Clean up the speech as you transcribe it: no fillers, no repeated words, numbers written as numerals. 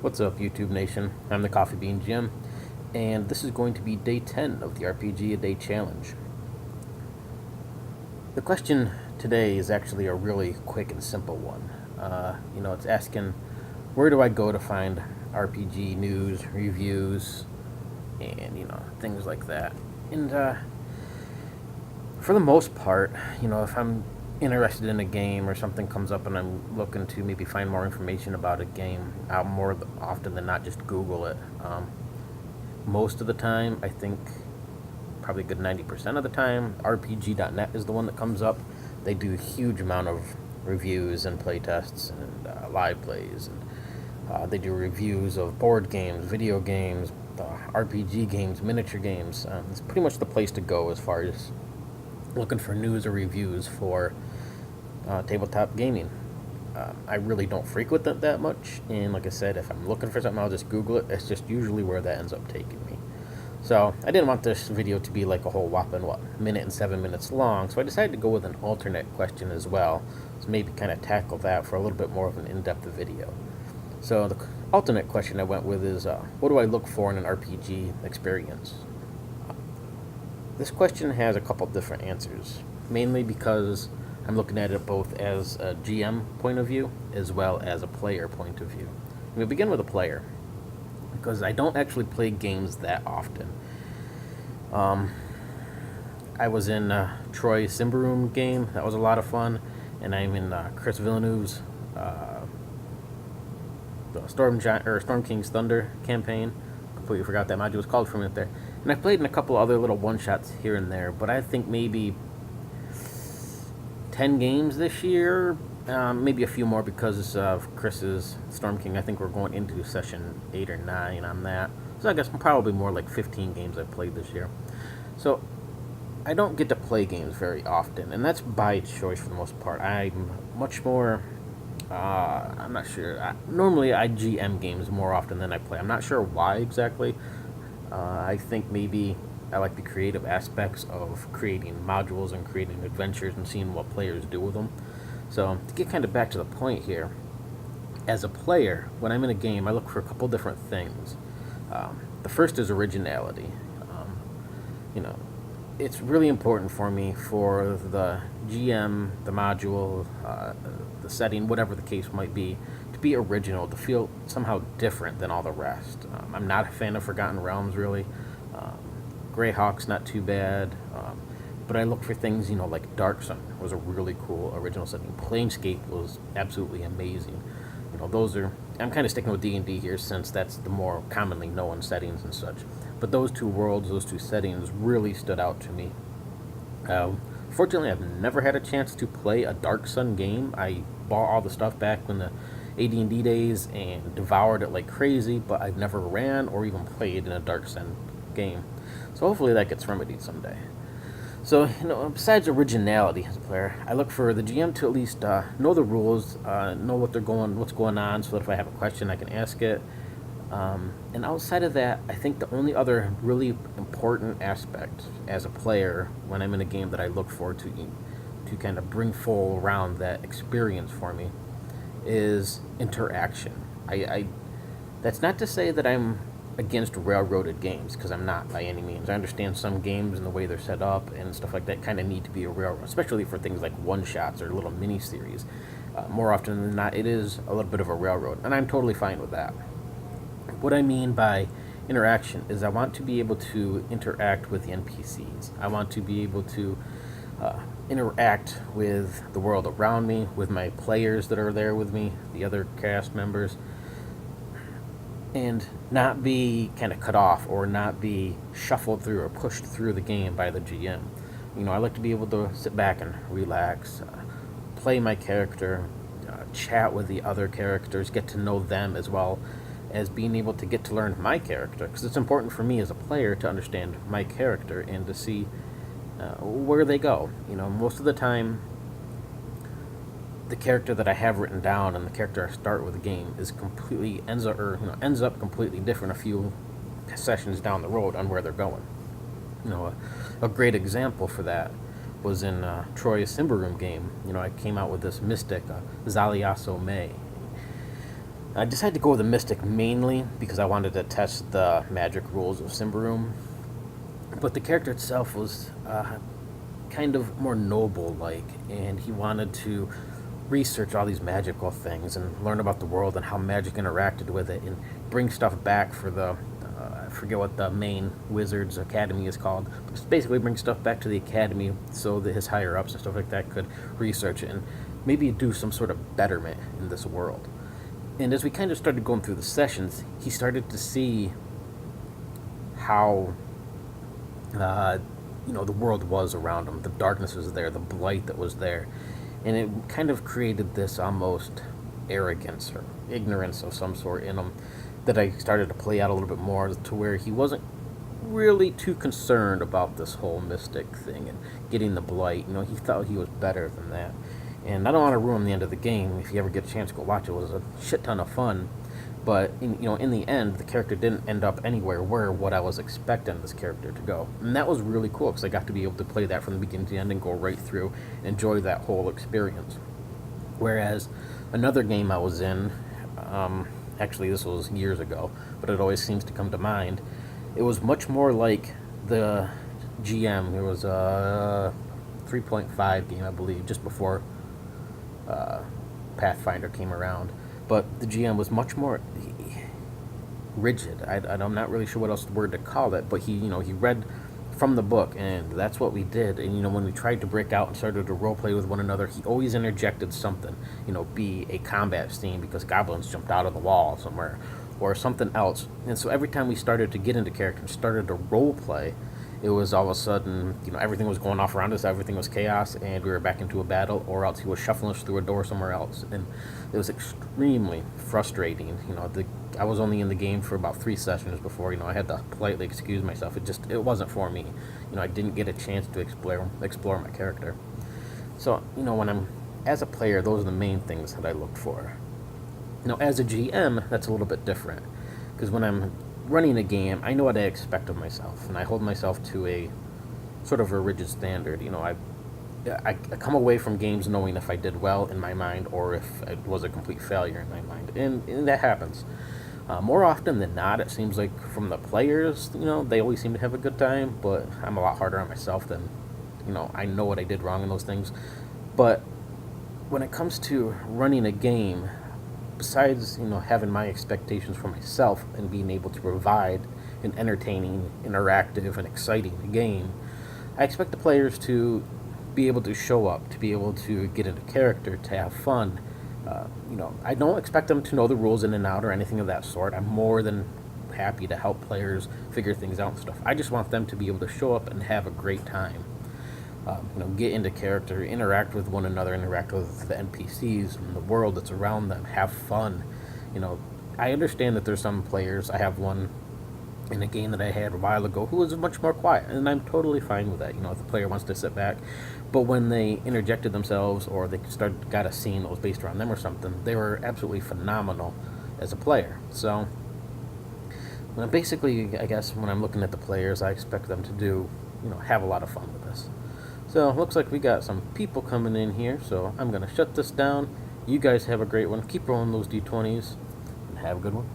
What's up, YouTube Nation? I'm the Coffee Bean Jim, and this is going to be day 10 of the RPG A Day Challenge. The question today is actually a really quick and simple one. It's asking, where do I go to find RPG news, reviews, and, things like that. And for the most part, if I'm interested in a game or something comes up and I'm looking to maybe find more information about a game, I'll more often than not just Google it. Most of the time, I think probably a good 90% of the time, RPG.net is the one that comes up. They do a huge amount of reviews and playtests and live plays, and they do reviews of board games, video games, RPG games, miniature games. It's pretty much the place to go as far as looking for news or reviews for tabletop gaming. I really don't frequent it that much, and like I said, if I'm looking for something, I'll just Google it. It's just usually where that ends up taking me. So I didn't want this video to be like a whole whopping, minute and 7 minutes long, so I decided to go with an alternate question as well, so maybe kind of tackle that for a little bit more of an in-depth video. So the alternate question I went with is, what do I look for in an RPG experience? This question has a couple different answers, mainly because I'm looking at it both as a GM point of view as well as a player point of view. I'm going to begin with a player, because I don't actually play games that often. I was in Troy Symbaroum game. That was a lot of fun. And I'm in Chris Villeneuve's the Storm King's Thunder campaign. Completely forgot that module was called for a minute there. And I've played in a couple other little one-shots here and there, but I think maybe 10 games this year, maybe a few more because of Chris's Storm King. I think we're going into session 8 or 9 on that. So I guess probably more like 15 games I've played this year. So I don't get to play games very often, and that's by choice for the most part. I'm much more, I'm not sure. Normally I GM games more often than I play. I'm not sure why exactly. I think maybe I like the creative aspects of creating modules and creating adventures and seeing what players do with them. So to get kind of back to the point here, as a player, when I'm in a game, I look for a couple different things. The first is originality. It's really important for me for the GM, the module, the setting, whatever the case might be, to be original, to feel somehow different than all the rest. I'm not a fan of Forgotten Realms, really. Greyhawk's not too bad, but I look for things, like Dark Sun was a really cool original setting. Planescape was absolutely amazing. Those are, I'm kind of sticking with D&D here since that's the more commonly known settings and such. But those two worlds, those two settings really stood out to me. Fortunately, I've never had a chance to play a Dark Sun game. I bought all the stuff back in the AD&D days and devoured it like crazy, but I've never ran or even played in a Dark Sun game. So hopefully that gets remedied someday. So, besides originality as a player, I look for the GM to at least know the rules, know what's going on, so that if I have a question, I can ask it. And outside of that, I think the only other really important aspect as a player when I'm in a game that I look for to kind of bring full around that experience for me is interaction. That's not to say that I'm against railroaded games, because I'm not by any means. I understand some games and the way they're set up and stuff like that kind of need to be a railroad, especially for things like one-shots or little mini-series. More often than not, it is a little bit of a railroad, and I'm totally fine with that. What I mean by interaction is I want to be able to interact with the NPCs. I want to be able to interact with the world around me, with my players that are there with me, the other cast members, and not be kind of cut off or not be shuffled through or pushed through the game by the GM. I like to be able to sit back and relax, play my character, chat with the other characters, get to know them as well as being able to get to learn my character, because it's important for me as a player to understand my character and to see where they go. Most of the time, the character that I have written down and the character I start with the game is ends up completely different a few sessions down the road on where they're going. A great example for that was in Troy's Symbaroum game. I came out with this mystic, Zaliaso May. I decided to go with a Mystic mainly because I wanted to test the magic rules of Symbaroum. But the character itself was kind of more noble-like, and he wanted to research all these magical things and learn about the world and how magic interacted with it, and bring stuff back for the I forget what the main Wizards Academy is called. But just basically bring stuff back to the Academy so that his higher ups and stuff like that could research it and maybe do some sort of betterment in this world. And as we kind of started going through the sessions, he started to see how the world was around him. The darkness was there, the blight that was there, and it kind of created this almost arrogance or ignorance of some sort in him that I started to play out a little bit more, to where he wasn't really too concerned about this whole mystic thing and getting the blight. He thought he was better than that. And I don't want to ruin the end of the game. If you ever get a chance to go watch it, it was a shit ton of fun. But in the end, the character didn't end up anywhere where what I was expecting this character to go, and that was really cool because I got to be able to play that from the beginning to the end and go right through, and enjoy that whole experience. Whereas another game I was in, actually this was years ago, but it always seems to come to mind. It was much more like the GM. There was a 3.5 game, I believe, just before Pathfinder came around. But the GM was much more rigid. I'm not really sure what else the word to call it, but he read from the book, and that's what we did. And when we tried to break out and started to role play with one another, he always interjected something. Be a combat scene because goblins jumped out of the wall somewhere, or something else. And so every time we started to get into character and started to role play, it was all of a sudden, everything was going off around us, everything was chaos, and we were back into a battle, or else he was shuffling us through a door somewhere else. And it was extremely frustrating. I was only in the game for about 3 sessions before, I had to politely excuse myself. It wasn't for me. I didn't get a chance to explore my character. So, when I'm, as a player, those are the main things that I look for. As a GM, that's a little bit different, because when I'm running a game, I know what I expect of myself, and I hold myself to a sort of a rigid standard. I come away from games knowing if I did well in my mind or if it was a complete failure in my mind, and that happens. More often than not, it seems like from the players, they always seem to have a good time, but I'm a lot harder on myself than, I know what I did wrong in those things. But when it comes to running a game, besides having my expectations for myself and being able to provide an entertaining, interactive, and exciting game, I expect the players to be able to show up, to be able to get into character, to have fun. I don't expect them to know the rules in and out or anything of that sort. I'm more than happy to help players figure things out and stuff. I just want them to be able to show up and have a great time. Get into character, interact with one another, interact with the NPCs and the world that's around them, have fun. I understand that there's some players, I have one in a game that I had a while ago who was much more quiet, and I'm totally fine with that. If the player wants to sit back, but when they interjected themselves or they got a scene that was based around them or something, they were absolutely phenomenal as a player. So, basically, I guess when I'm looking at the players, I expect them to do, have a lot of fun with this. So, looks like we got some people coming in here, so I'm going to shut this down. You guys have a great one. Keep rolling those D20s, and have a good one.